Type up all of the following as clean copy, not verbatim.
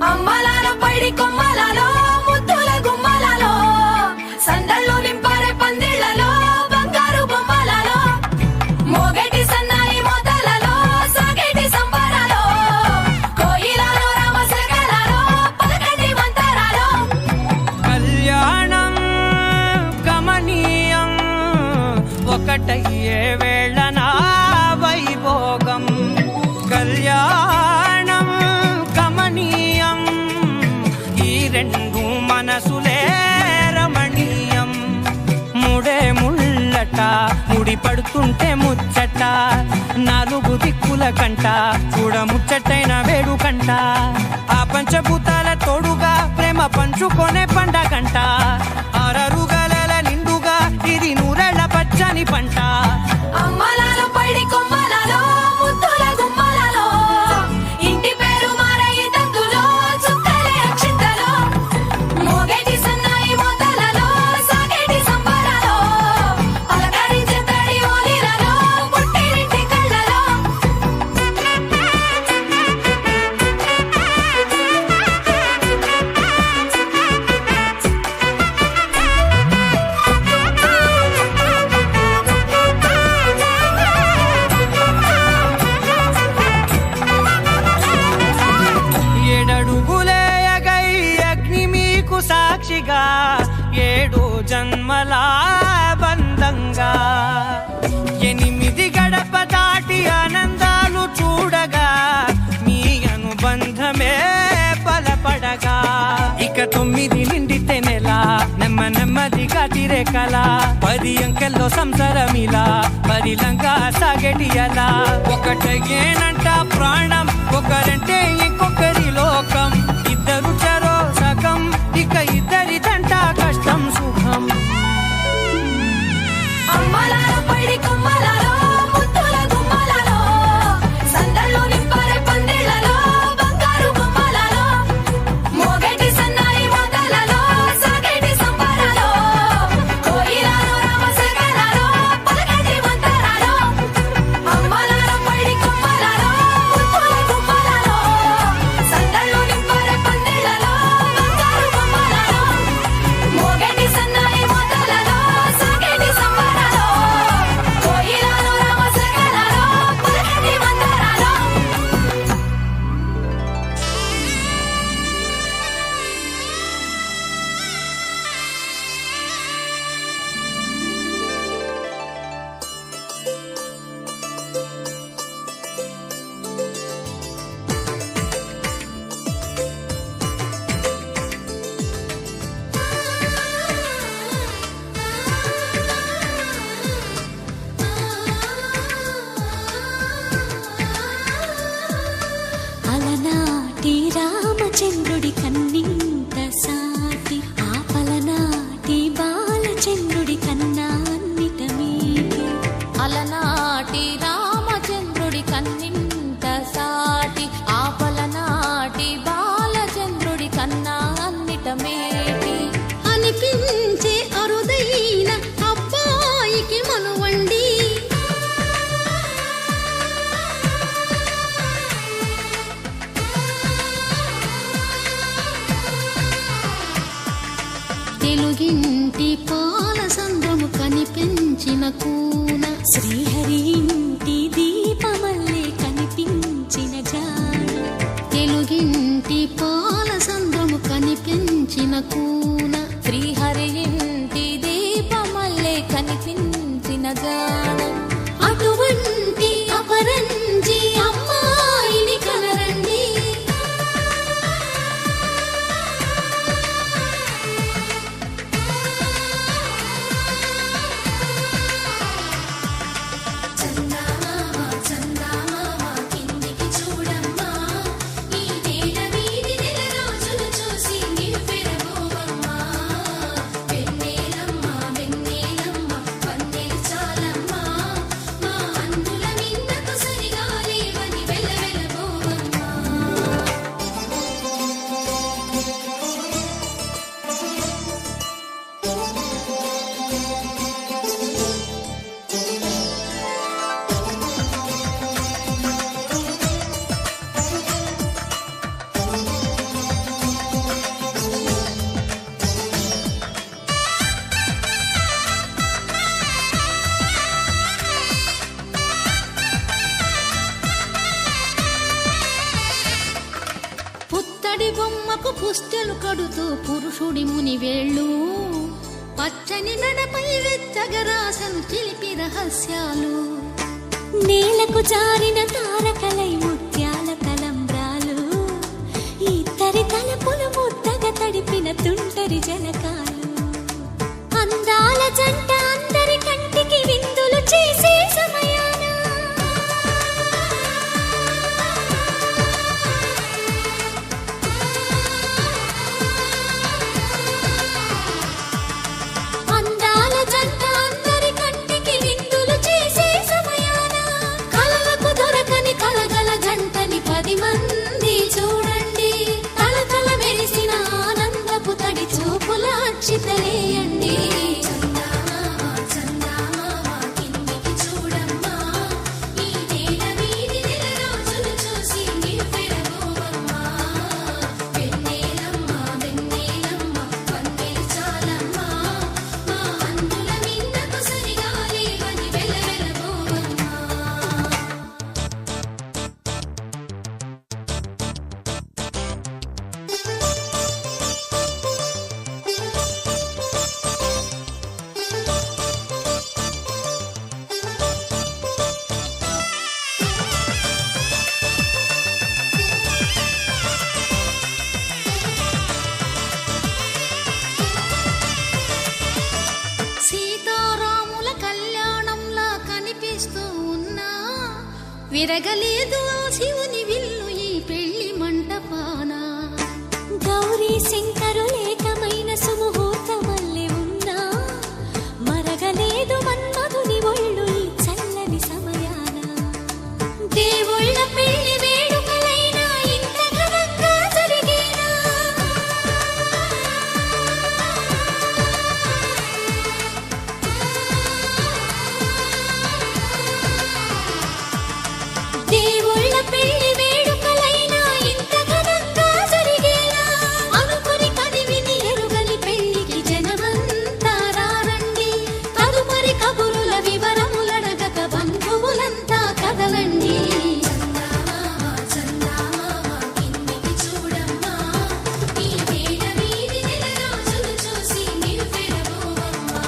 అమ్మలాలో పైడి కొమ్మలలో ముద్దుల గుమ్మలలో సందళ్ళు నింపారే పందిళ్లలో బంగారు బొమ్మలలో మోగేటి సన్నాయి మోతలలో సాగేటి సంబరాలో కోయిలలో రామశకలలో పలకండి మంతరాలో కళ్యాణం గమనీయం ఒకటయ్యే వేళనా వైభోగం కళ్యాణం గమనీయం ఈ రెండు మనసులే రమణీయం ముడే ముళ్ళట ముడి పడుతుంటే ముచ్చట నాలుగు దిక్కుల కంట చూడ ముచ్చటైన వేడుకంట ఆ పంచభూతాల తోడుగా ప్రేమ పంచుకొనే పండగంట ఆరరు గలల నిండుగా ఇది నూరెళ్ళ పచ్చని పంట అమ్మలాలో పైడి కొమ్మలలో ముద్దుల గుమ్మలలో ఇంటి పేరు మారయి తందులో చుక్కలే అక్షింతలో మోగేటి సన్నాయి మోతలలో సాగేటి సంబరాలో పలకరించే తడి ఓలిలలో పుట్టినింటి కళ్ళలో ఏడడుగులేయగై అగ్ని మీకు సాక్షిగా ఏడు జన్మల బంధంగా ఎనిమిది గడప దాటి ఆనందాలు చూడగా మీ అనుబంధమే బలపడగా ఇక 9 నిండితే నెల నెమ్మదిగా తిరే కల 10 అంకెల్లో సంసారమిలా పరిలంగా సాగేటి అలా ఒకటేనంట ప్రాణం ఒకరంటే ఇంకొకరి లోకం ఇద్దరు చరో సగం ఇక ఇద్దరిదంట కష్టం సుఖం అమ్మలాలో పైడి కొమ్మలలో ముద్దుల గుమ్మలలో సందళ్ళు నింపారే పందిళ్లలో బంగారు బొమ్మలలో మోగేటి సన్నాయి మోతలలో సాగేటి సంబరాలో కోయిలలో రామశకలలో పలకండి మంతరాలో అమ్మలాలో పైడి కొమ్మలలో ముద్దుల గుమ్మలలో సందళ్ళు నింపారే పందిళ్లలో బంగారు బొమ్మలలో మోగేటి సన్నాయి మోతలలో సాగేటి సంబరాలో కోయిలలో రామశకలలో పలకండి మంతరాలో అలనాటి రామచంద్రుడి కన్నింత సాటి ఆపలనాటి బాలచంద్రుడి కన్నా అన్నిట మీటి అలనాటి రామచంద్రుడి కన్నింత సాటి ఆపలనాటి బాలచంద్రుడి కన్నా అన్నిట మేటి అనిపించే అరుదైన అబ్బాయికి మనువండి తెలుగింటి పాల సంద్రము కనిపించిన కూన శ్రీహరి ఇంటి దీపమల్లే కనిపించిన జాడ తెలుగింటి పాల సంద్రము కనిపించిన కూన శ్రీహరి ఇంటి దీపమల్లే కనిపించిన జాడ అటువంటి అపరంజి అమ్మాయిని కనరండి చందమామ కిందికి చూడమ్మా ఈ నేల వీధి నెల రోజులు చూసి నివ్వెరబోవమ్మా వెన్నెల పుత్తడి బొమ్మకు పుస్తెలు కడుతూ పురుషుడి ముని వేళ్ళు పచ్చని మెడపై వెచ్చగరాసను చిలిపి రహస్యాలు నేలకు జారిన తారకలై ముత్యాల తలంబ్రాలు ఇద్దరి తలపులు ముద్దగా తడిపిన తుంటరి జనకాలు అందాల జంట అందరి కంటికి విందులు చేసే సమయాన అందాల జంట అందరి కంటికి విందులు చేసే సమయాన కలలకు దొరకని కలగల జంటని 10 మంది చూడండి తలతల మెరిసిన ఆనందపు తడి చూపుల అక్షితలేయండి కిందికి చూడమ్మా ఈ నేల వీధి నెల రోజులు చూసి నివ్వెరబోవమ్మా వెన్నెలమ్మ వెన్నెలమ్మ వన్నెలు చాలమ్మా మా అందుల మిన్నకు సరిగా లేవని వెలవెలబోవమ్మా సీతారాముల కళ్యాణంలా కనిపిస్తూ ఉన్నా విరగలేదు ఆ శివుని విల్లు ఈ పెళ్లి మంటపాన గౌరీ శంకరులేకమైన సుముహూర్తమల్లె ఉన్నా మరగలేదు మన్మధుని ఒళ్ళు ఈ చల్లని సమయాన దేవుళ్ళ పెళ్లి వేడుకలైనా ఇంత ఘనంగా జరిగేనా దేవుళ్ళ పెళ్లి వేడుకలైనా ఇంత ఘనంగా జరిగేనా అనుకుని కదివిని ఎరుగని పెళ్లికి జనమంతా రారండి తదుపరి కబురుల వివరములడగక బంధువులంతా కదలండి కిందికి చూడమ్మా ఈ నేల వీధి నెల రోజులు చూసి నివ్వెరబోవమ్మా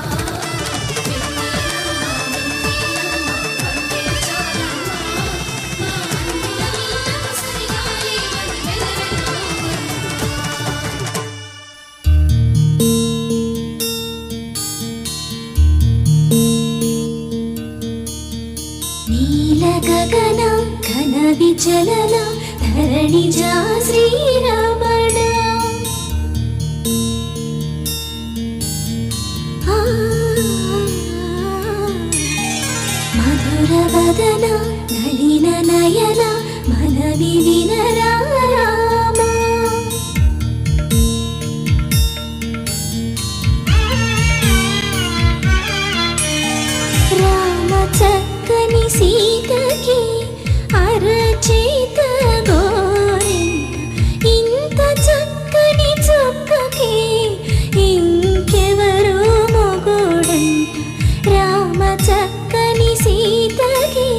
నీల గగన ఘన విచలన ధరణిజా శ్రీరమణ మధుర వదన నళిన నయన మనవి వినరా రామ రామ చక్కని సీతకి అరచేత గోరింక ఇంత చక్కని చొక్కకి ఇంకెవరు మొగుడంట రామ చక్కని సీతకి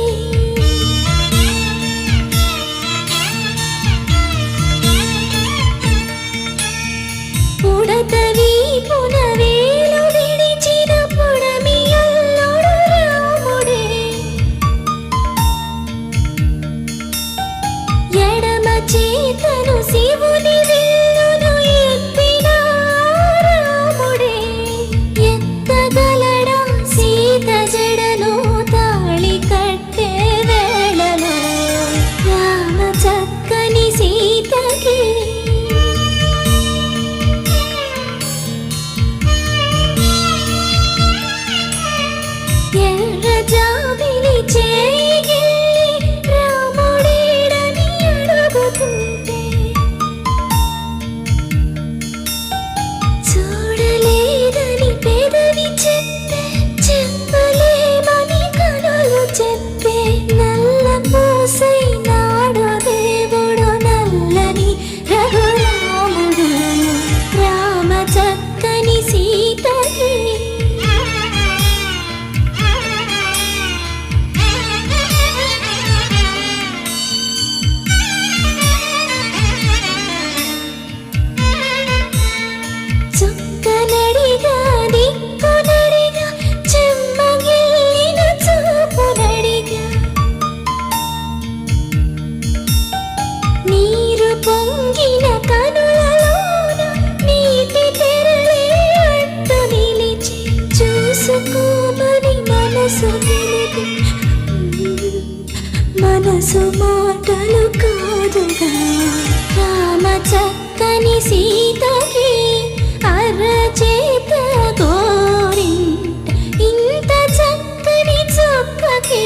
మృదుగా రామ చక్కని సీతకి అరచేత గోరింట ఇంత చక్కని చొక్కకి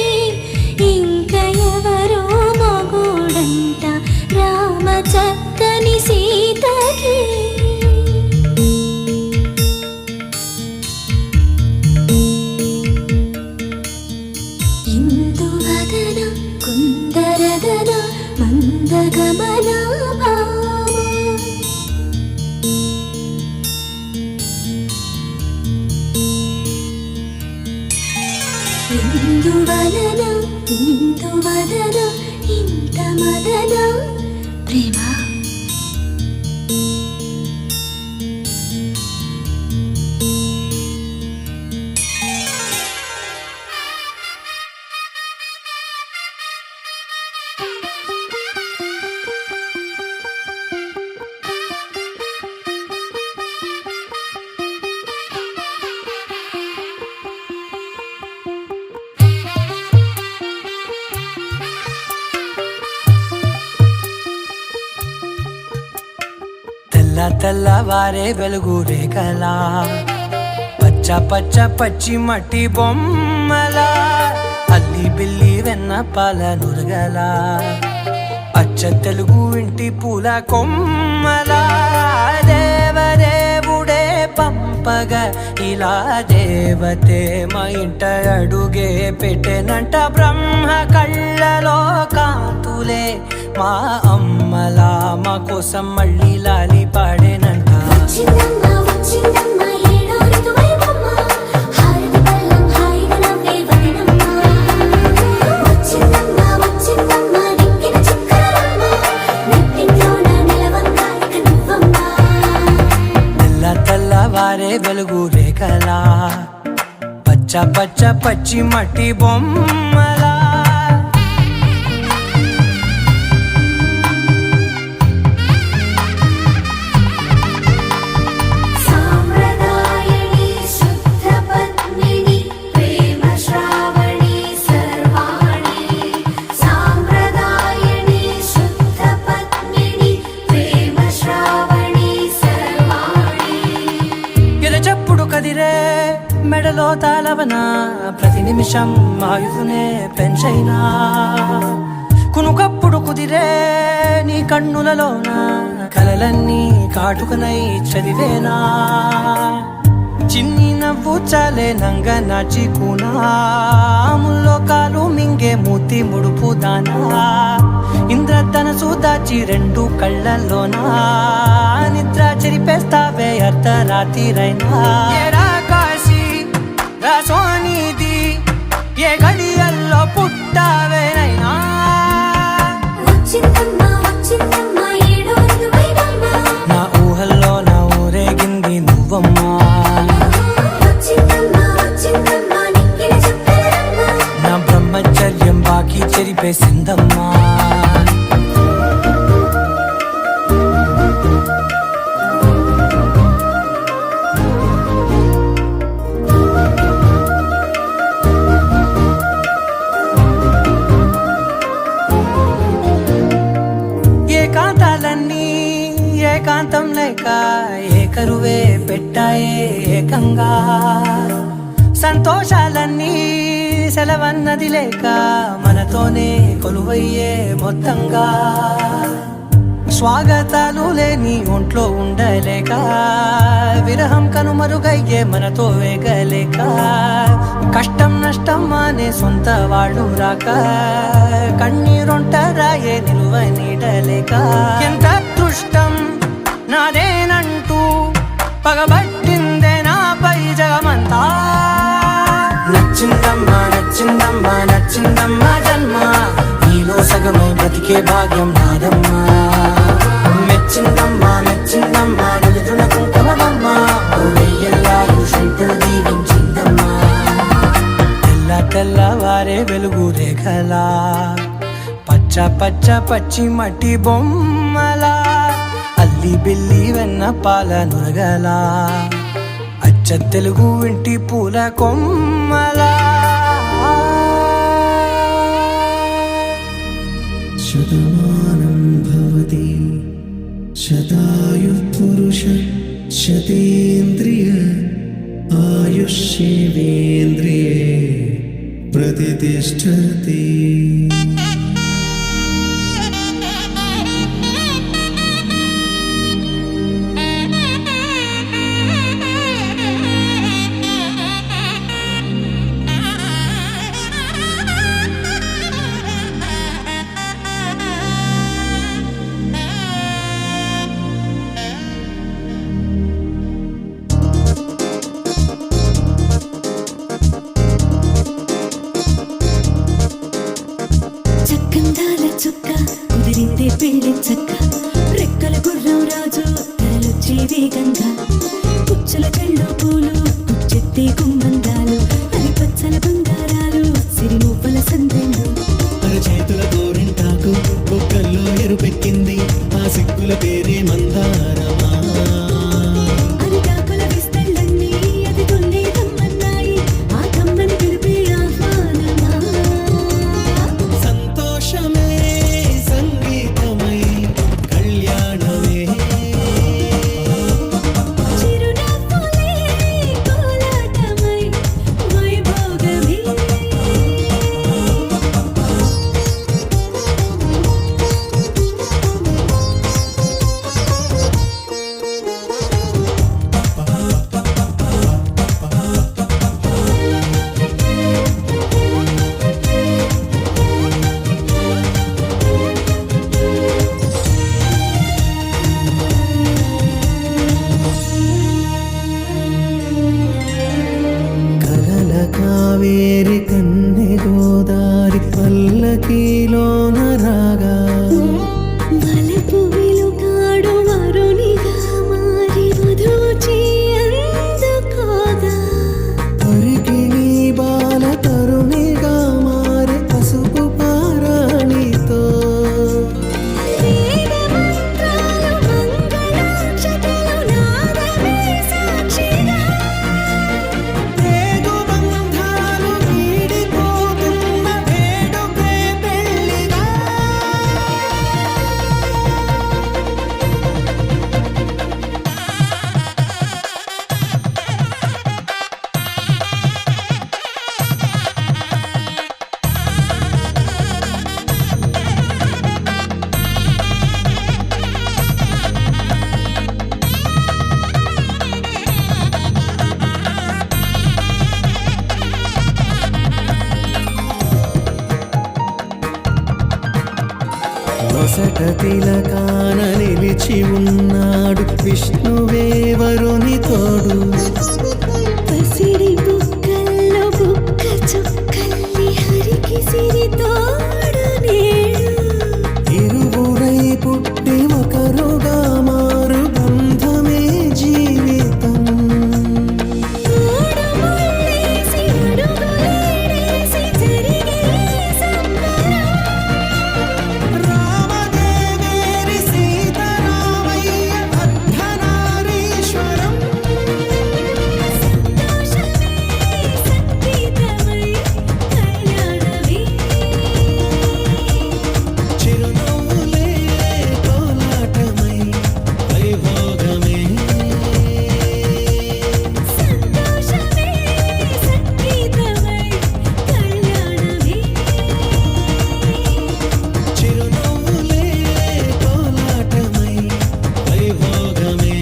ఇంక ఎవరో మొగుడంట రామ చక్కని సీతకి ఇందువదన కుందరదన మందగమన ఇందువలన ఇందువదన ఇంత మదన ప్రేమ తెల్లవారే వెలుగు రేఖలా పచ్చ పచ్చ పచ్చి మట్టి బొమ్మలా అల్లి బిల్లి వెన్న పాల నురగలా అచ్చ తెలుగు ఇంటి పూల కొమ్మలా దేవదేవుడే పంపగా ఇలా దేవతే మా ఇంట అడుగే పెట్టెనంట బ్రహ్మ కళ్ళలో కాంతులే మా అమ్మలా మా కోసం మళ్ళీ లాలి పాడేనంట వచ్చిందమ్మ వచ్చిందమ్మ ఏడో ఋతువైవమ్మ హారతి పళ్ళం హాయిగా నవ్వే వదనమ్మ వచ్చిందమ్మ వచ్చిందమ్మ నిక్కిన చుక్కలమ్మ నెట్టింట్లోన నిలవంగా ఇక నువ్వమ్మ తెల్లవారే వెలుగు రేఖలా పచ్చ పచ్చ పచ్చి మట్టి బొమ్మలా సాంప్రదాయని శుద్ధ పద్మిని ప్రేమ శ్రావణి సర్వాణి సాంప్రదాయని శుద్ధ పద్మిని ప్రేమ శ్రావణి సర్వాణి ఎరచప్పుడు కదిరే మెడలో తాళవన ప్రతి నిమిషం ఆయుధునే పెంచైనా కునుకప్పుడు కుదిరే నీ కన్నులలోన కలలన్నీ కాటుకనై చదివేనా చిన్ని నవ్వు చాలే నంగ నాచి ముల్లోకాలు మింగే మూతి ముడుపు దానా ఇంద్రధనసు దాచి రెండు కళ్ళల్లోనా నిద్ర చెరిపేస్తావే అర్ధరాత్రిరైనా ఏరా కాశీ రా సోనిది ఏ గడియల్లో పుట్టావేనైనా వచ్చిందమ్మ వచ్చిందమ్మ ఏడో ఋతువైవమ్మ నా ఊహల్లో నా ఊరేగింది నువ్వమ్మా వచ్చిందమ్మ వచ్చిందమ్మ నిక్కిన చుక్కలమ్మ నా బ్రహ్మచర్యం బాకీ చెరిపేసిందమ్మా ఏకాంతాలన్నీ ఏకాంతం లేక ఏకరువే పెట్టాయే ఏకంగా సంతోషాలన్నీ సెలవన్నది లేక మనతోనే కొలువయ్యే మొత్తంగా స్వాగతాలు లేని ఒంట్లో ఉండలేక విరహం కనుమరుగయ్యే మనతో వేగలేక కష్టం నష్టం అనే సొంత వాళ్ళు రాక కన్నీరొంటరాయే నిలువ నీడలేక ఎంత అదృష్టం నాదేనంటూ పగబట్టిందే నాపై జగమంతా నచ్చిందమ్మా నచ్చిందమ్మా నచ్చిందమ్మా జన్మ నీలో సగమై బ్రతికే భాగ్యం నాదమ్మా మెచ్చిందమ్మా మెచ్చిందమ్మా నిలుతున్న కుంకుమమ్మా వెయ్యల్లారు శంకరు దీవించిందమ్మా తెల్లవారే వెలుగు రేఖలా పచ్చ పచ్చ పచ్చి మట్టి బొమ్మలా అల్లి బిల్లి వెన్న పాల నురగలా అచ్చ తెలుగు ఇంటి పూల కొమ్మలా శతమానం శతాయు పురుష శతేంద్రియ ఆయుష్యేంద్రియే ప్రతిష్టతి. చక్కందాల చుక్క కుదిరిందే పెళ్లి చక్క రెక్కల గుర్రం రాజు తరలొచ్చే వేగంగా పుచ్చుల కళ్ళు పూలు కుచ్చెత్తే గుమ్మందాలు అది పచ్చల బంగారాలు సిరి మువ్వల సందెళ్ళు అరచేతుల గోరింటాకు బొక్కల్లో ఎరుపెక్కింది ఆ సిక్కుల పేరే మందారమా. అరిటాకుల విస్తళ్ళన్నీ అది తొల్లి తమ్మన్నాయి ఆ తమ్మని పిలిపే ఆహ్వానమా. సంతోషమే సంగీతమై కళ్యాణమే చిరునవ్వులే కోలాటమై వైభోగమే. కలల కావేరి కన్నె గోదారి పల్లకీలోన రాగా వలపు వెలుగాడు వరునిగా మారి వధూచి అందుకోగా పరికిణి బాల తరుణిగా మారే పసుపు పారాణితో వేద మంత్రాలు మంగళాక్షతలు నాదమే సాక్షిగా రేగు బంధాలు వీడిపోతున్న వేడుకే పెళ్లిగా. వసట తిలకాన నిలిచి ఉన్నాడు విష్ణువే వరుని తోడు. పసిడి బుక్కల్లో బుక్క చుక్కల్లి హరికి సిరి తోడు నేడు ఇరువురై పుట్టి ఒకరుగా మారు బంధమే జీవితం. మూడు ముళ్ళేసి అడుగులేసి జరిగే సంబరం రామదేవేరి సీతారామయ్య అర్ధనారీశ్వరం. సంతోషమే సంగీతమై కళ్యాణమే. చిరునవ్వులే కోలాటమై వైభోగమే సంతోషమే సంగీతమై కళ్యాణమే. చిరునవ్వులే కోలాటమై వైభోగమే.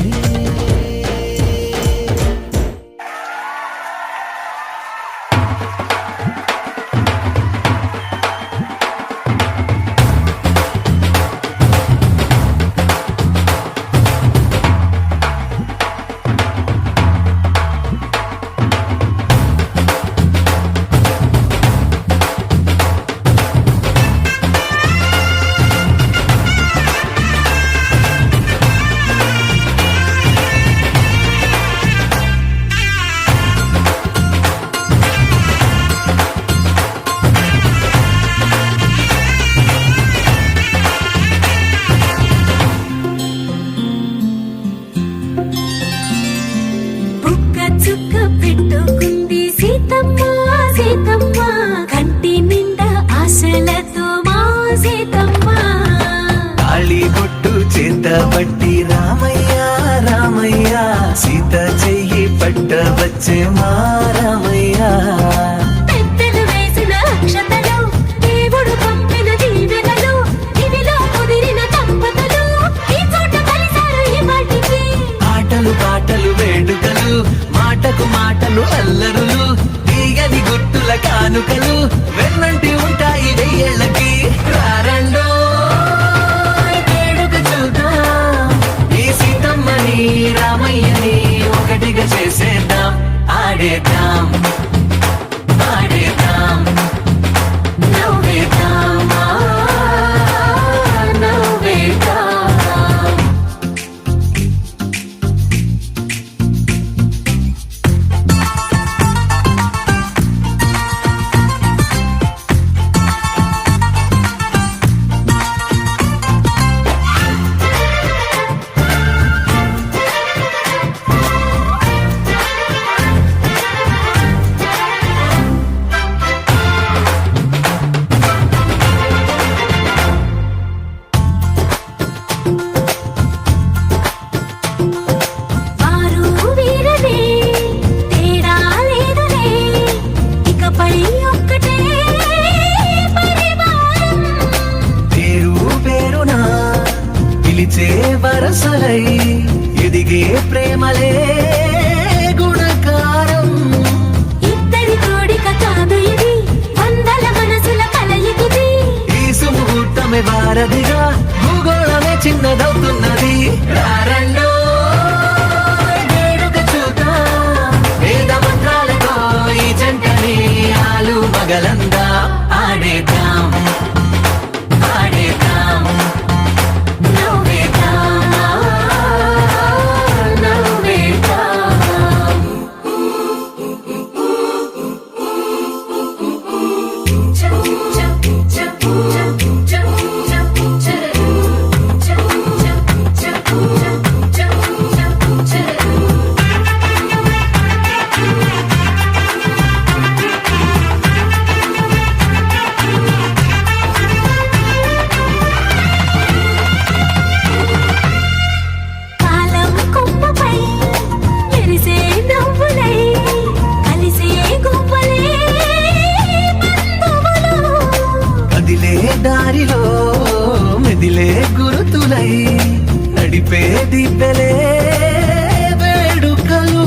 బుక్క చుక్క పెట్టుకుంది సీతమ్మ సీతమ్మ కంటి నిండా ఆశలతో మా సీతమ్మ. తాళి బొట్టు చేత పట్టబట్టి రామయ్య రామయ్య సీత చెయ్యి పట్టవచ్చే మా రామయ్య పెద్దలు వేసిన అక్షతలు దేవుడు పంపిన దీవెనలు ఇవిలో కుదిరిన దంపతులు ఈ చోట కలిసారు ఈ వాటికి ఆటలు పాటలు వేడుకలు మాటకు మాటలు అల్లరులు తీయని గుట్టుల కానుకలు వెన్నంటి ఉంటాయి వెయ్యేళ్ళకి రారండో వేడుక చూద్దాం ఈ సీతమ్మని రామయ్యని ఒకటిగా చేసేద్దాం ఆడేద్దాం ఆడేద్దాం నవ్వేద్దాం నవ్వేద్దాం వారు వీరనే తేడా లేదులే ఇకపై ఒక్కటే పరివారం పేరు పేరునా పిలిచే వరసలై ఎదిగే ప్రేమలే గుణకారం ఇద్దరి కోడిక కాదు ఇది వందల మనసుల కలయికిది ఈ సుముహూర్తమే వారధిగా భూగోళమే చిన్నదవుతున్నది రారండో వేడుక చూద్దాం వేద మంత్రాలతో ఈ జంటని ఆలు మగలందా ఆడేద్దాం ఆడేద్దాం నవ్వేద్దాం నవ్వేద్దాం కాలం కొమ్మపై మెరిసే నవ్వులై కలిసే గువ్వలే బంధువులు కదిలే దారిలో మెదిలే గురుతులై నడిపే దిబ్బెలే వేడుకలు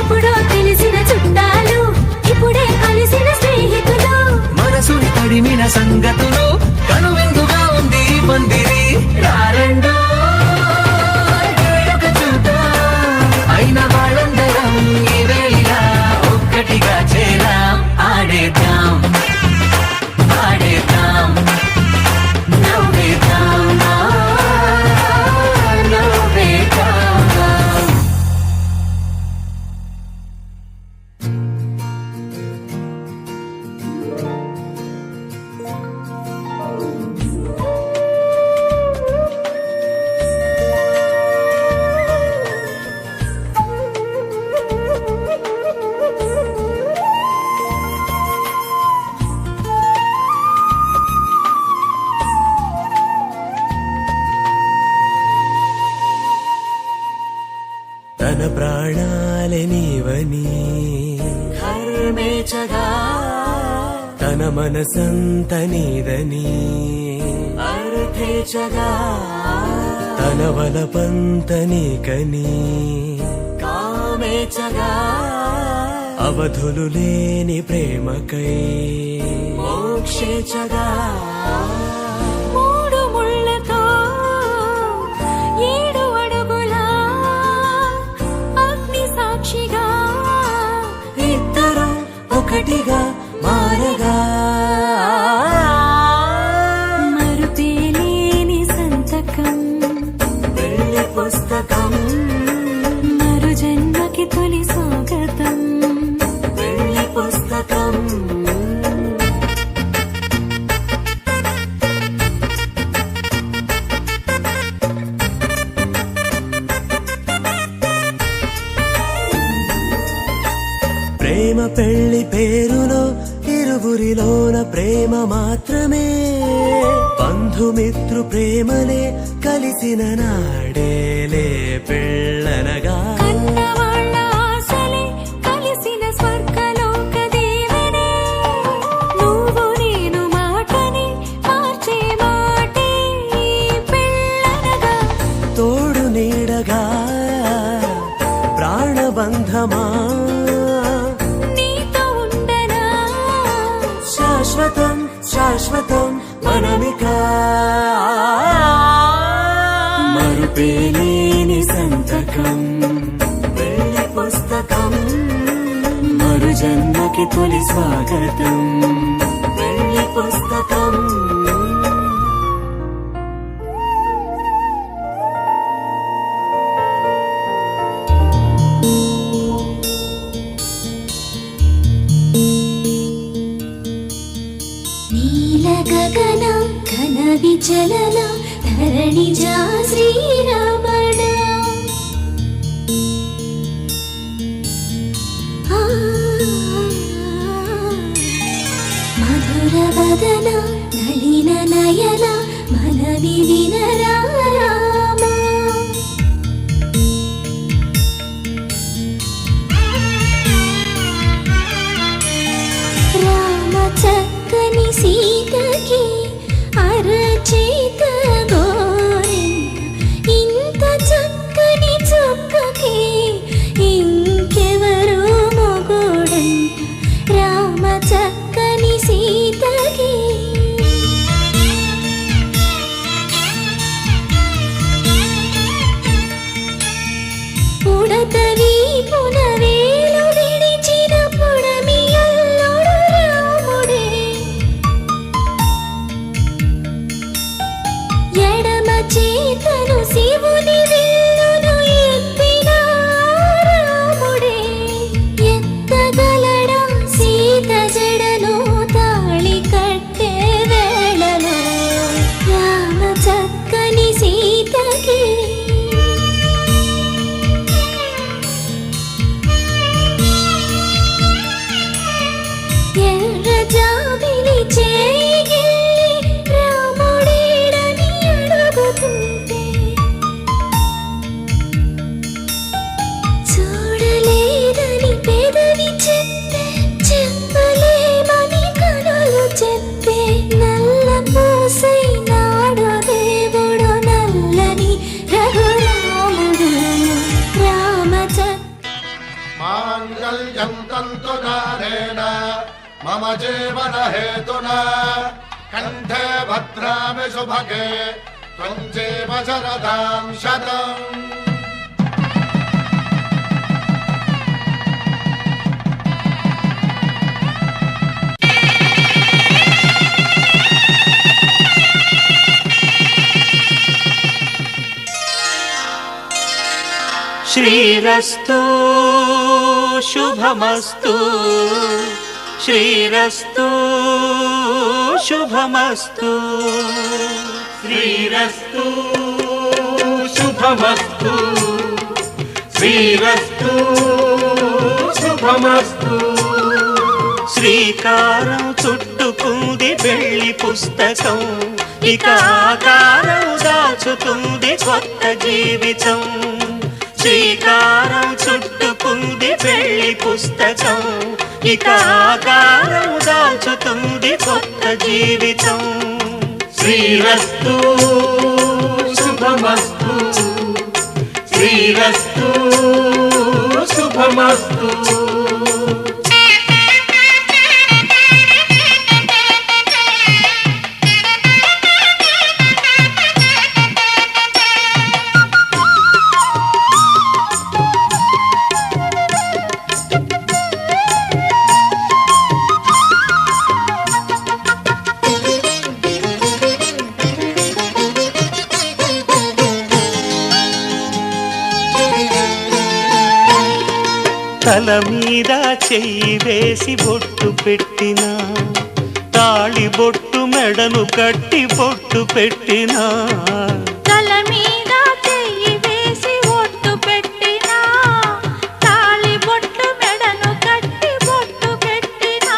ఎప్పుడో తెలిసిన చుట్టాలు ఇప్పుడే కలిసిన స్నేహితులు మనసుని తడిమిన సంగతులు కనువిందుగా ఉంది ఈ పందిరి రారండో వేడుక చూద్దాం అయిన వాళ్ళందరం ఈ వేళ ఒక్కటిగా చేరాం ఆడేద్దాం ఆడేద్దాం నవ్వేద్దాం నవ్వేద్దాం తన ప్రాణాలే నీవని హర్మేచగా తన మనసంత నీదని అర్థేచగా తన వలపంత నీకని కామేచగా అవధులు లేని ప్రేమకై మోక్షేచగా మూడు ముళ్ళతో 7 అడుగుల అగ్ని సాక్షిగా ఇద్దరు ఒకటిగా మారగా మరుపేలేని సంతకం పెళ్లి పుస్తకం మరు జన్మకి తొలి స్వాగతం పెళ్లి పుస్తకం ప్రేమ పెళ్లి పేరులో ఇరువురిలోన ప్రేమ మాత్రమే బంధుమిత్రు ప్రేమనే కలిసిన నాడేలే పెళ్ళనగా కన్నవాళ్ళ ఆశలే కలిసిన స్వర్గలోక దేవనే నువ్వు నేను మాటని మార్చే మాటే పెళ్ళనగా తోడు నీడగా ప్రాణబంధమా నీతో ఉండనా శాశ్వతం శాశ్వతం మనమిక మరుపేలేని సంతకం పెళ్లి పుస్తకం మరు జన్మకి తొలి స్వాగతం పెళ్లి పుస్తకం నీల గగన ఘన విచలన ధరణిజా శ్రీరమణ మధుర వదన నళిన నయన మనవి వినరా రామా రామ చక్కని సీతకి అరచేత గోరింట ఇంత చక్కని చుక్కకి ఇంకెవరు మొగుడంట రామ చక్కని సీతకి ఉడత వీపున వేలు విడిచిన పుడమి అల్లుడు రాముడే ఎడమ చేతను శివుని విల్లును ఎత్తిన రాముడే ఎత్తగలడా సీత జడను తాళి కట్టే వేళలో రామ చక్కని సీతకి ఎర్ర జాబిలి చేగిల్లి రాముడేడని అడుగుతుంటే చూడలేదని పెదవి చెప్పే చెప్పలేమని కనులు చెప్పే నల్ల పూసై నాడు దేవుడు నల్లని రఘురాముడు రామచ మాంగళ్యం తంతునానేన మమ జీవన హేతునా కంఠే భద్రామి శుభగే త్వం జీవ శరదాం శతం శ్రీరస్తు శుభమస్తు శ్రీరస్తు శుభమస్తు శ్రీరస్తు శుభమస్తు శ్రీరస్తు శుభమస్తు శ్రీకారం చుట్టుకుంది పెళ్లి పుస్తకం ఇక ఆకారం దాచుతుంది కొత్త జీవితం శ్రీకారం చుట్టుకుంది పెళ్లి పుస్తకం ఇక ఆకారం దాచుతుంది కొత్త జీవితం శ్రీరస్తు శుభమస్తు శ్రీరస్తు శుభమస్తు తల మీద చెయ్యి వేసి బొట్టు పెట్టినా తాళి బొట్టు మెడను కట్టి బొట్టు పెట్టినా తల మీద చెయ్యి వేసి ఒట్టు పెట్టినా తాళి బొట్టు మెడను కట్టి బొట్టు పెట్టినా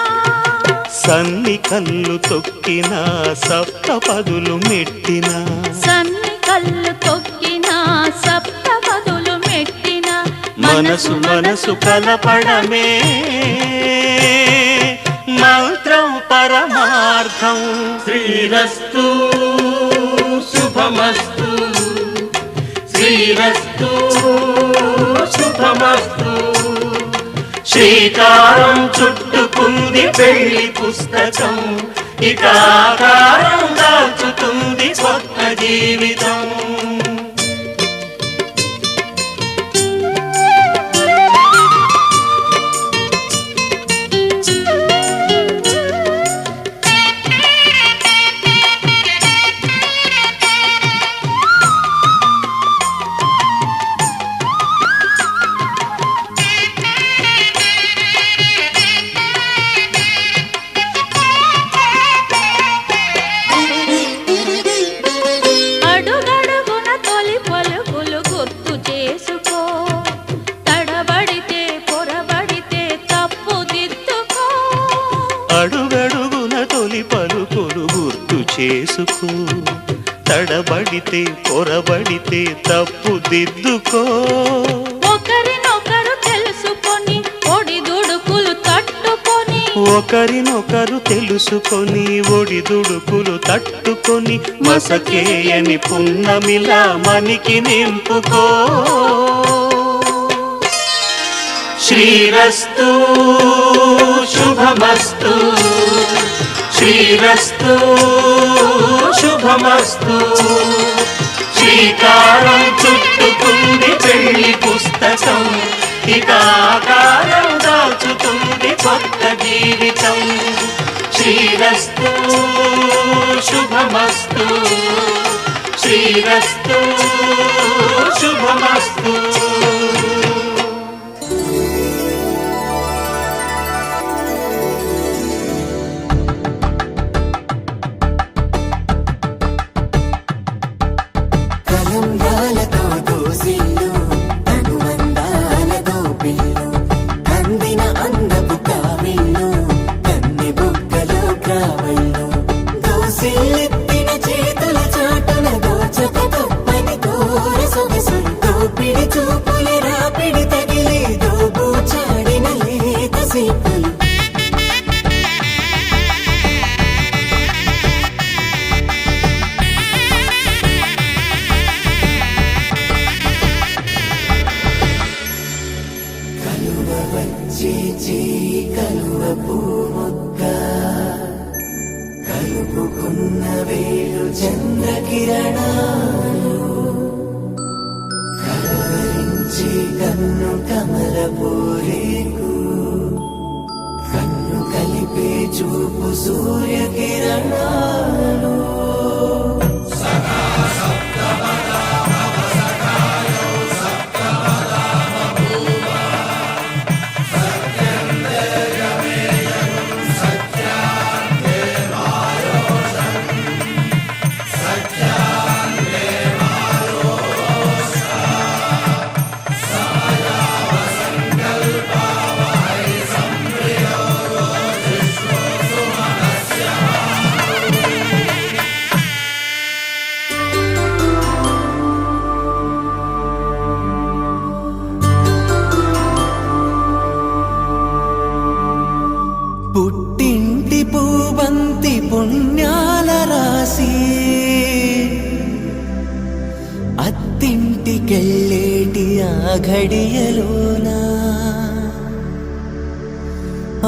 సన్ని కళ్ళు తొక్కినా సప్త పదులు మెట్టినా సన్ని కళ్ళు తొక్కిన సప్తపదులు మెట్టిన మనసు మనసు కలపడమే మంత్రం పరమార్థం. శ్రీరస్తు శుభమస్తు, శ్రీరస్తు శుభమస్తు. శ్రీకారం చుట్టుకుంది పెళ్లి పుస్తకం, ఇక ఆకారం దాచుతుంది కొత్త జీవితం. అడుగడుగున తొలి పలుకులు గుర్తు చేసుకో, తడబడితే పొరబడితే తప్పు దిద్దుకో. అడుగడుగున తొలి పలుకులు గుర్తు చేసుకో, తడబడితే పొరబడితే తప్పు దిద్దుకో. ఒకరినొకరు తెలుసుకొని ఒడిదుడుకులు తట్టుకొని, ఒకరినొకరు తెలుసుకొని ఒడిదుడుకులు తట్టుకొని మసకేయని పున్నమిలా మనికి నింపుకో. శ్రీరస్తు శుభమస్తు, శ్రీరస్తు శుభమస్తు. శ్రీకారం చుట్టుకుంది పెళ్లి పుస్తకం, ఇక ఆకారం దాచుతుంది కొత్త జీవితం. శ్రీరస్తు శుభమస్తు, శ్రీరస్తు శుభమస్తు. కలంగాలతో దోసిల్లు అనుబంధాలతో పిల్లు అందిన అందపు కావిళ్ళు కన్నె బుగ్గలో క్రావళ్ళు దోసిల్లెత్తిన చేతుల చాటున దోచక తప్పని తోర సొగసు దోపిడి చూపుల రాపిడి తగిలి దోబూచాడిన లేత సీపులు. కలువ వచ్చే చేయి కలువ పూమొక్క కలుపుకున్న వేలు చంద్రకిరణాలు కలవరించే కన్ను కమల పూరేకు కన్ను కలిపే చూపు సూర్యకిరణాలు. పుట్టింటి పూబంతి పుణ్యాల రాసి అత్తింటికెళ్ళేటి ఆ ఘడియలోన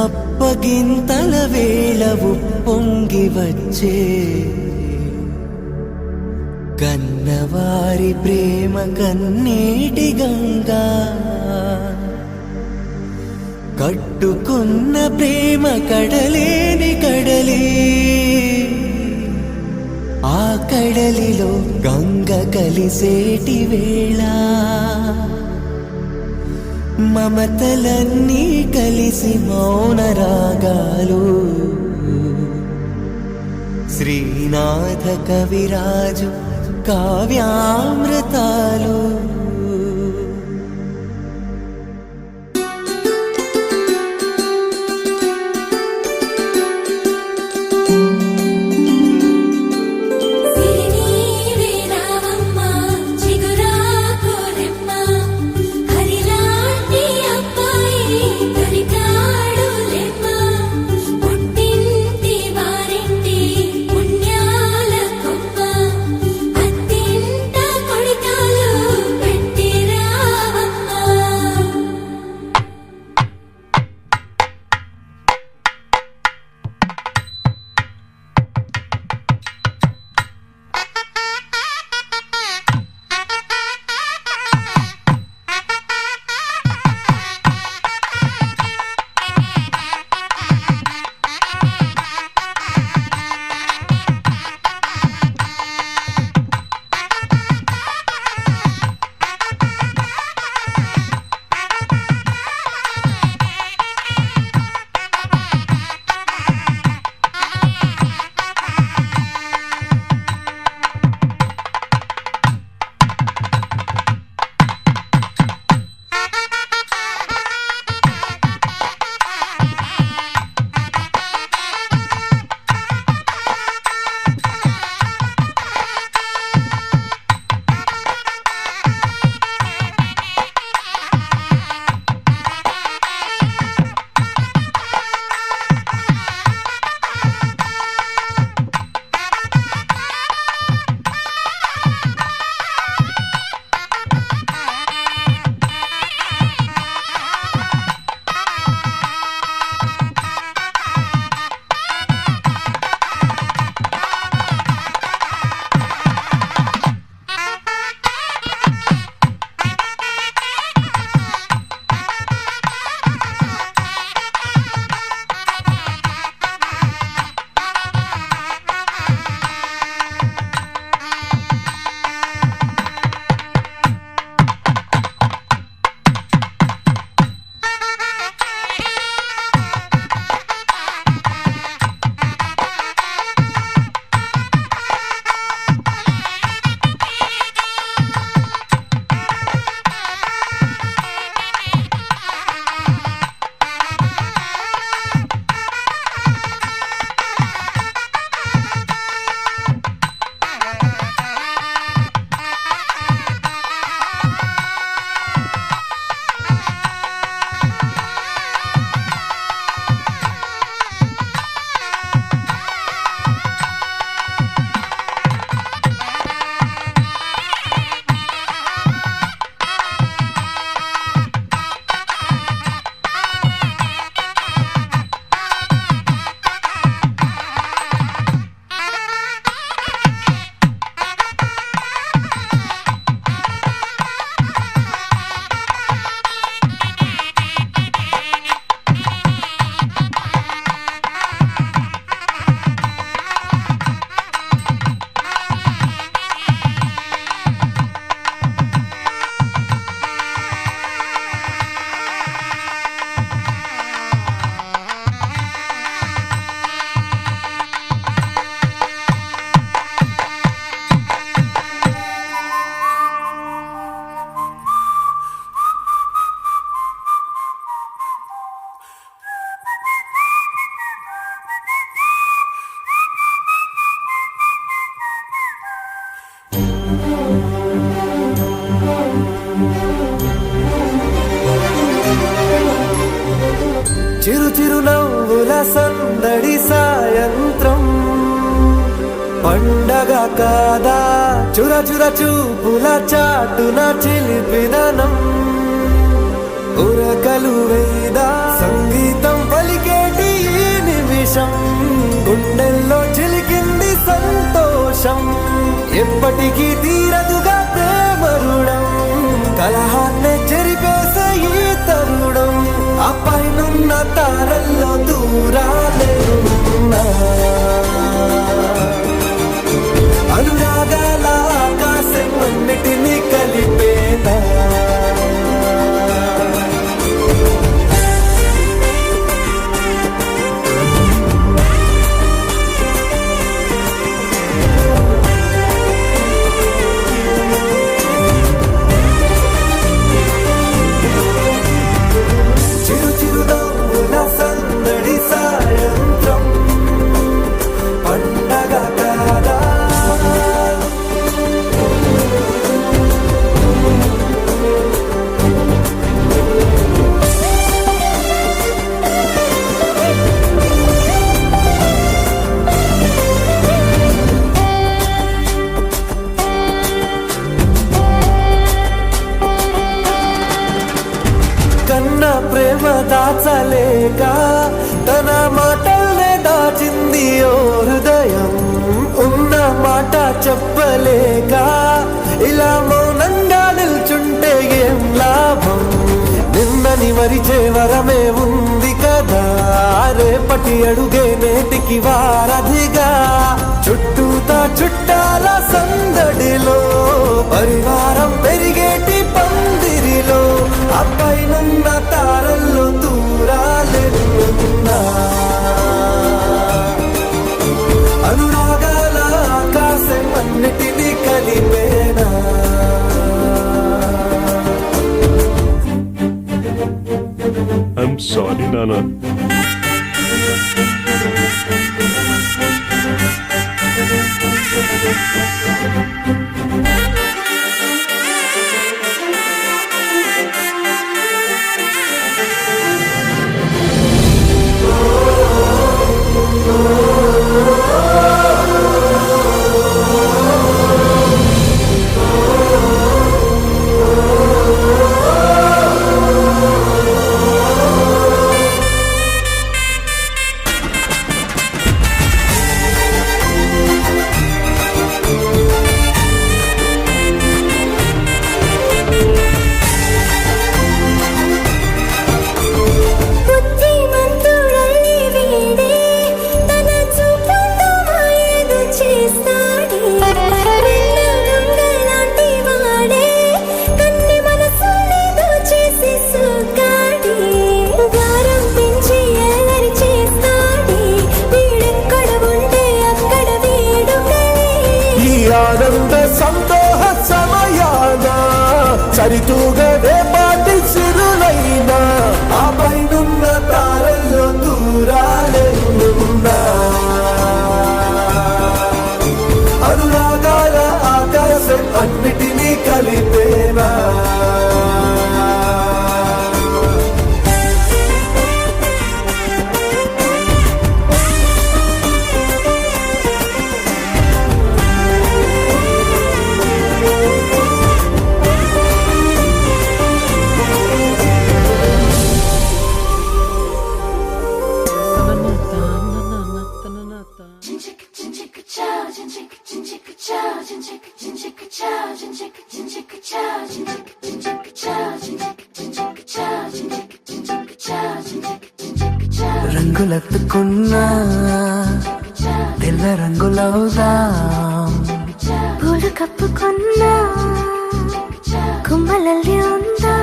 అప్పగింతల వేళ ఉప్పొంగి వచ్చే కన్నవారి ప్రేమ కన్నీటి గంగా కట్టుకున్న ప్రేమ కడలేని కడలి ఆ కడలిలో గంగ కలిసేటి వేళ మమతలన్నీ కలిసి మౌన రాగాలు శ్రీనాథ కవిరాజు కావ్యామృతాలు. సిరినీవే రావమ్మ చిరు చిరు నవ్వుల సందడి సాయంత్రం పండగ కాదా చుర చుర చూపుల చాటున చిలిపిదనం ఉరకలు వేదా సంగీతం పలికేటి ఈ నిమిషం గుండెల్లో చిలికింది సంతోషం ఎప్పటికీ తీరదుగా ప్రేమ రుణం కలహాన్నే చెరిపేసే ఈ తరుణం ఆ పైనున్న తారల్లో దూరాలే ఉన్నా అనురాగాల ఆకాశం అన్నిటినీ కలిపేనా చిరు చిరు నవ్వుల సందడి సాయంత్రం పండగ కాదా కన్నా ప్రేమ దాచలేక తన మాటల్నే దాచింది ఓ హృదయం ఉన్న మాట చెప్పలేక ఇలా మౌనంగా నిల్చుంటే ఏం లాభం నిన్నని మరిచే వరమే ఉంది కదా రేపటి అడుగే నేటికి వారధిగా చుట్టూతా చుట్టాల సందడిలో పరివారం పెరిగేటి పందిరిలో అపైనున్న తారల్లో దూరాలెన్నున్నా అనురాగాల ఆకాశం అన్నిటినీ కలిపేనా ఐఎమ్ సారీ నానా. బుద్ధిమంతుడల్లి వీడే తన చూపుతో మాయేదో చేస్తాడే వెన్నెలంగలాంటి వాడే కన్ని మనసునేదో చేసి సోకాడే గారం పెంచి అల్లరి చేస్తాడే వీడెక్కడ ఉంటే అక్కడ వేడుకలే ఈ ఆనంద సంతోష సమయాన సరితూగదే పాటి సిరులైనా ఆ పైనున్న తారల్లో దూరాలెన్నున్నా అనురాగాల ఆకాశం అన్నిటినీ కలిపేనా రంగులెత్తుకున్నా తెల్ల రంగులవుదాం పూలు కప్పుకున్నా కుమ్మలల్లి ఉందా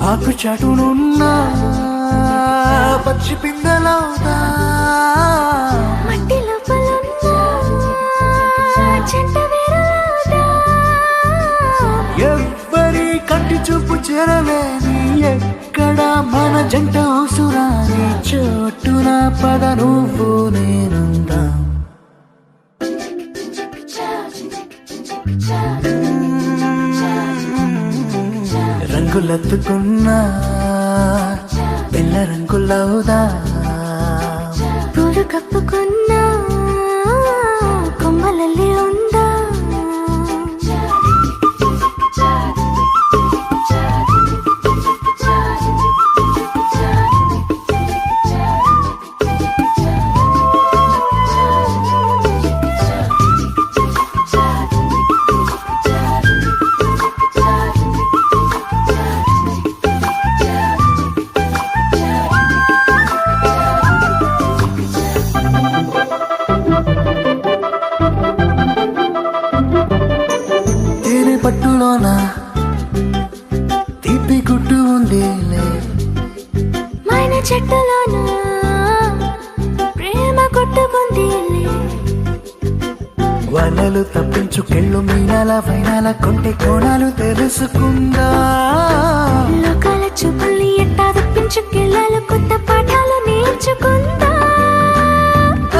ఆకు చాటునున్నా పచ్చి పిందెలవుదా మట్టి లోపలున్నా చెంట వేరులాదా ఎవ్వరి కంటి చూపు చేరలేని ఎక్కడ మన జంట అవసరాని చోటున పద నువ్వు నేనుందా రంగులెత్తుకున్నా పిల్ల రంగులవుదా పూలు కప్పుకున్న కొమ్మలల్లే ఉందా తేనె పట్టులోన తీపి గుట్టు ఉంది మైన చెట్టులోన ప్రేమ కొట్టుకుంది వలలు తప్పించుకెళ్ళు మీనాల వైనాల కొంటి కోణాలు తెలుసుకుందా లోకాల చూపుల్ని ఎట్టా తప్పించుకెళ్ళాలి కొత్త పాఠాలు నేర్చుకుందా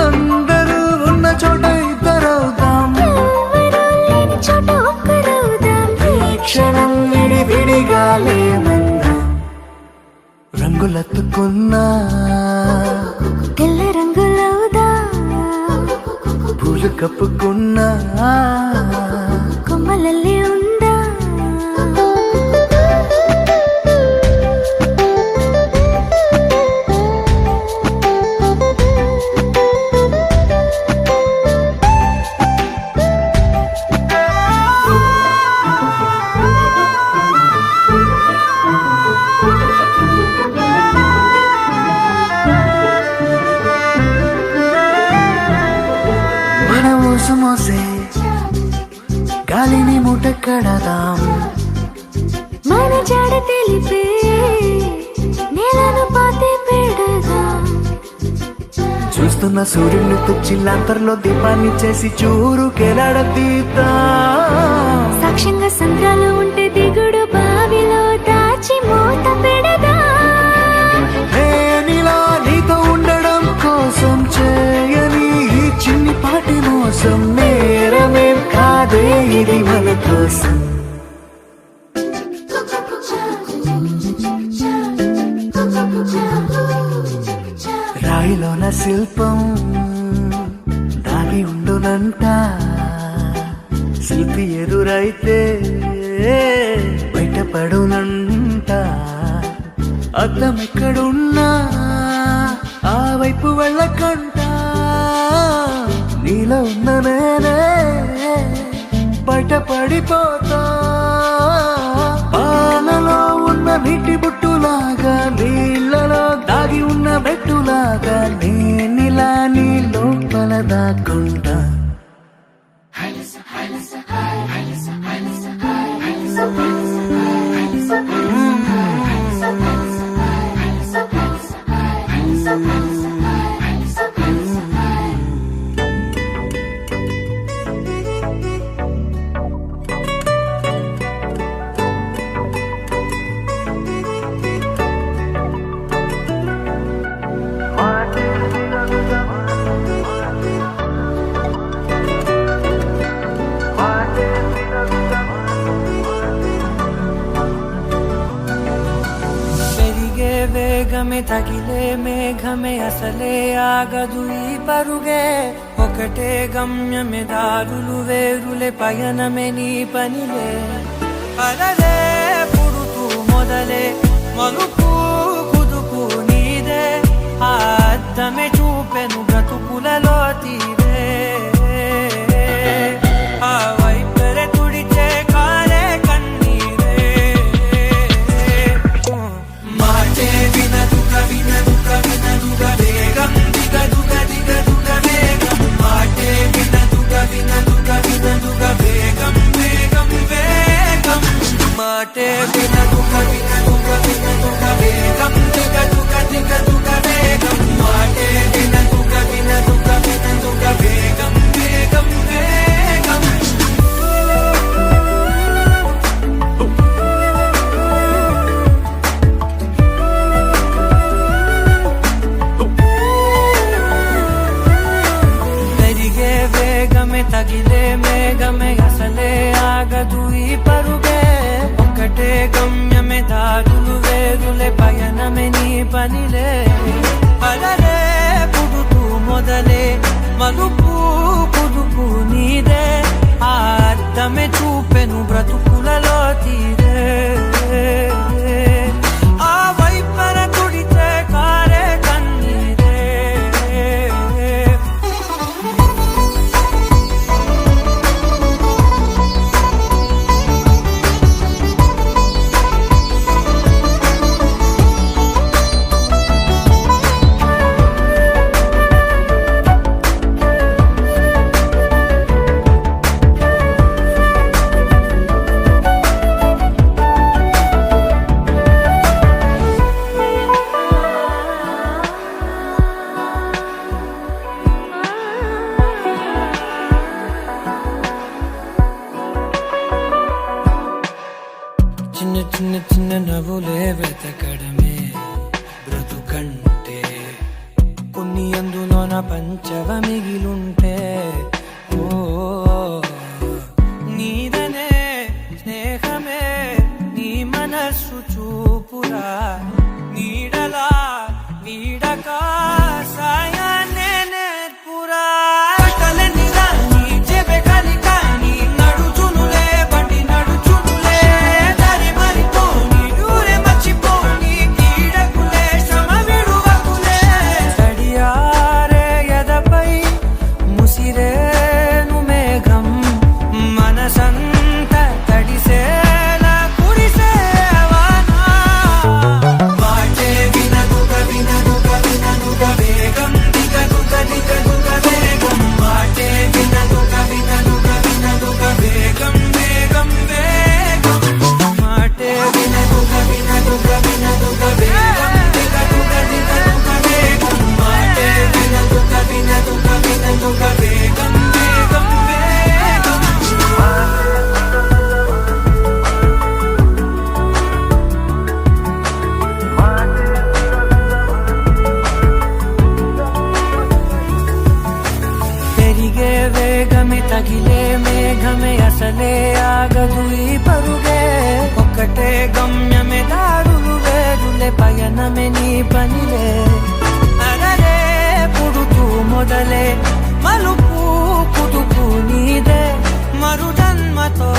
అందరూ ఉన్న చోట ఇద్దరవుదాం ఎవరూ లేని చోట ఒక్కరవుదాం ఈ క్షణం విడివిడిగా లేమందాం రంగులెత్తుకున్నా తెల్ల రంగులవుదా పూలు కప్పుకున్నా కొమ్మలల్లే ఉందా మన ఊసు మోసే గాలిని మూట కడదాం మన జాడ తెలిపే నేలను పాతి పెడదాం చూస్తున్న సూర్యుని తుచ్చిల్లంతర్లో దీపాన్ని చేసి చూరుకెలాడతీద్దాం సాక్ష్యంగా సంద్రాలు ఉంటే దిగుడు బావిలో దాచి మూత పెడదా నేనిలా నీతో ఉండడం కోసం చేయని ఈ చిన్ని పాటి మోసం నేరమేం కాదే ఇది మన కోసం రాయిలోన శిల్పం దాగి ఉండునంట శిల్పి ఎదురైతే బయటపడునంట అద్దం ఎక్కడున్నా ఆ వైపు వెళ్ళకంట నీలో ఉన్న నేనే బయటపడిపోతా పాలలో ఉన్న నీటి బుట్టులాగా నీళ్ళలో దాగి ఉన్న బెట్టులాగా నేనిలా నీ లోపల దాక్కుంటా పెరిగే వేగమే తగిలే మేఘమే అసలే ఆగదు ఈ పరుగే ఒకటే గమ్యమే దారులు వేరులే పయనమే నీ పనిలే అలలే పుడుతూ మొదలే మలుపు కుదుపు నీదే ఆ అద్దమే చూపెను బ్రతుకులలో తీరే ఆ వైపరే తుడిచే కాలే కన్నీరే మాటే వినదుగ వినదుగ వినదుగ వేగం దిగదుగ దిగదుగ వేగం మాటే వినదుగ వినదుగ వినదుగ వేగం వేగం వేగం మాటే వినదుగ వినదుగ వినదుగ వేగం దిగదుగ దిగదుగ వేగం మాటే వినదుగ వినదుగ వినదుగ వేగం వేగం వేగం పెరిగే వేగమే తగిలే మేఘమే అసలే ఆగదు ఈ పరుగే ఒకటే గమ్యమే దారులు వేరులే పయనమే నీ పనిలే అలలే పుడుతూ మొదలే మలుపు పుదుపు నీదే ఆ అర్థమే చూపెను బ్రతుకులలో తీరే ఆ వైపర తుడితే కారే కన్నీరే చిన్న చిన్న చిన్న నవ్వులే వెతకడమే బ్రతుకంటే కొన్ని అందులోన పంచవ మిగిలుంటే ఓ నీదనే స్నేహమే నీ మనస్సు చూపురా నీడలా వీడక సాయాన్నే నేర్పురా కలని రాని చెబె కలికాని నడుచునులే బండి నడుచునులే దారి మరిపోని ఊరే మర్చిపోని కీడకులే శ్రమ విడువకులే తడియారే ఎదపై ముసిరేను మేఘం మనసంత తడిసేలా కురిసేవానా మాటే వినదుగ వినదుగ వినదుగ వేగం దిగదుగ దిగదుగ వేగం మాటే వినదుగ వినదుగ వినదుగ వేగం వేగం వేగం మాటే వినదుగ వినదుగ వినదుగ వేగం దిగదుగ దిగదుగ వేగం మాటే వినదుగ వినదుగ వినదుగ వేగం వేగం వేగం పెరిగే వేగమే తగిలే మేఘమే అసలే ఆగదు ఈ పరుగే ఒక్కటే గమ్యమే దారులు వేరులే పయనమే నీ పనిలే అలలే పుడుతూ మొదలే మలుపు పుదుపు నీదే మరు జన్మతో